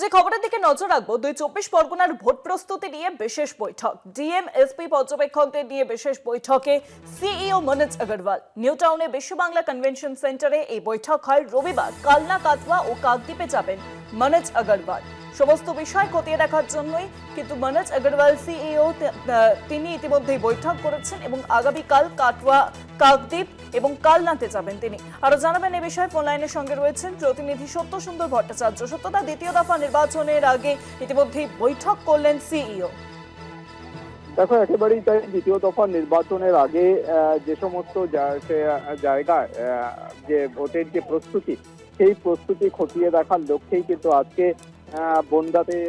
যে খবরের দিকে নজর রাখবো, ২৪ পরগনার ভোট প্রস্তুতি নিয়ে বিশেষ বৈঠক। ডিএম এসপি পর্যবেক্ষকদের নিয়ে বিশেষ বৈঠকে সিইও মনোজ আগরওয়াল। নিউ টাউনে বিশ্ব বাংলা কনভেনশন সেন্টারে এই বৈঠক হয় রবিবার। কালনা, কাটওয়া ও কাকদ্বীপে যাবেন মনোজ আগরওয়াল। সমস্ত বিষয় খতিয়ে দেখার জন্যই কিন্তু মনোজ আগরওয়াল সিইও তিনি ইতিমধ্যেই বৈঠক করেছেন এবং আগামীকাল কাটওয়া, কাকদ্বীপ এবং কালনাতে যাবেন তিনি। আরো জানাবেন এই বিষয়ে ফোন লাইনের সঙ্গে রয়েছেন প্রতিনিধি সত্য সুন্দর ভট্টাচার্য। সত্যদা, দ্বিতীয় দফা নির্বাচনের আগে ইতিমধ্যেই বৈঠক করলেন সিইও। দেখো, একেবারেই তাই। দ্বিতীয় দফা নির্বাচনের আগে যে সমস্ত জায়গায় যে ভোটের যে প্রস্তুতি, সেই প্রস্তুতি খতিয়ে দেখার লক্ষ্যেই কিন্তু আজকে বনগাঁতে,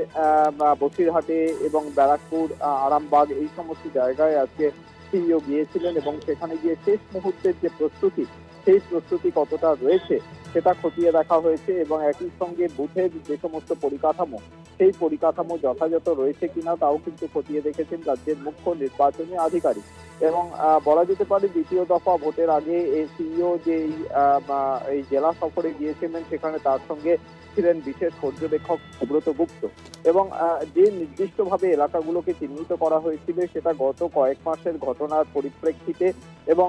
বসিরহাটে এবং ব্যারাকপুর, আরামবাগ এই সমস্ত জায়গায় আজকে সিইও গিয়েছিলেন এবং সেখানে গিয়ে শেষ মুহূর্তের যে প্রস্তুতি, সেই প্রস্তুতি কতটা রয়েছে সেটা খতিয়ে দেখা হয়েছে এবং একই সঙ্গে বুথের যে সমস্ত পরিকাঠামো, সেই পরিকাঠামো যথাযথ রয়েছে কিনা তাও কিন্তু খতিয়ে দেখেছেন রাজ্যের মুখ্য নির্বাচনী আধিকারিক। এবং বলা যেতে পারে দ্বিতীয় দফা ভোটের আগে এই সিইও যে এই জেলা সফরে গিয়েছিলেন, সেখানে তার সঙ্গে ছিলেন বিশেষ পর্যবেক্ষক সুব্রত গুপ্ত। এবং যে নির্দিষ্টভাবে এলাকাগুলোকে চিহ্নিত করা হয়েছিল সেটা গত কয়েক মাসের ঘটনার পরিপ্রেক্ষিতে এবং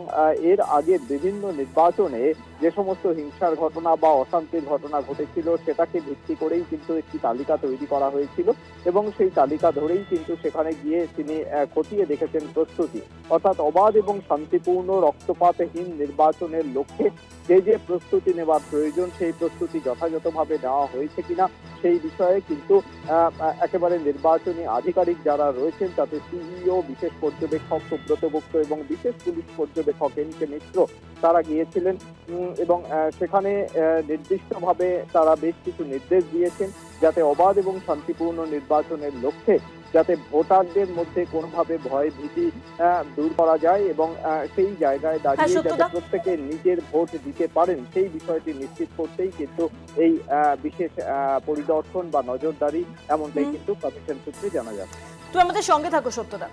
এর আগে বিভিন্ন নির্বাচনে যে সমস্ত হিংসার ঘটনা বা অশান্তির ঘটনা ঘটেছিল সেটাকে ভিত্তি করেই কিন্তু একটি তালিকা তৈরি করা হয়েছিল এবং সেই তালিকা ধরেই কিন্তু সেখানে গিয়ে তিনি খতিয়ে দেখেছেন প্রস্তুতি, অর্থাৎ অবাধ এবং শান্তিপূর্ণ রক্তপাতহীন নির্বাচনের লক্ষ্যে যে প্রস্তুতি নেওয়ার প্রয়োজন সেই প্রস্তুতি যথাযথভাবে নেওয়া হয়েছে কিনা সেই বিষয়ে কিন্তু একেবারে নির্বাচনী আধিকারিক যারা রয়েছেন তাতে সিইও, বিশেষ পর্যবেক্ষক সুব্রত গুপ্ত এবং বিশেষ পুলিশ পর্যবেক্ষক এনকে মিত্র তারা গিয়েছিলেন এবং সেখানে নির্দিষ্টভাবে তারা বেশ কিছু নির্দেশ দিয়েছেন যাতে অবাধ এবং শান্তিপূর্ণ নির্বাচনের লক্ষ্যে যাতে ভোটারদের মধ্যে কোনোভাবে ভয় ভীতি দূর করা যায় এবং সেই জায়গায় দাঁড়িয়ে যাতে প্রত্যেকে নিজের ভোট দিতে পারেন সেই বিষয়টি নিশ্চিত করতেই কিন্তু এই বিশেষ পরিদর্শন বা নজরদারি, এমনটাই কিন্তু কমিশন সূত্রে জানা যাচ্ছে। তুমি আমাদের সঙ্গে থাকো সত্যদা।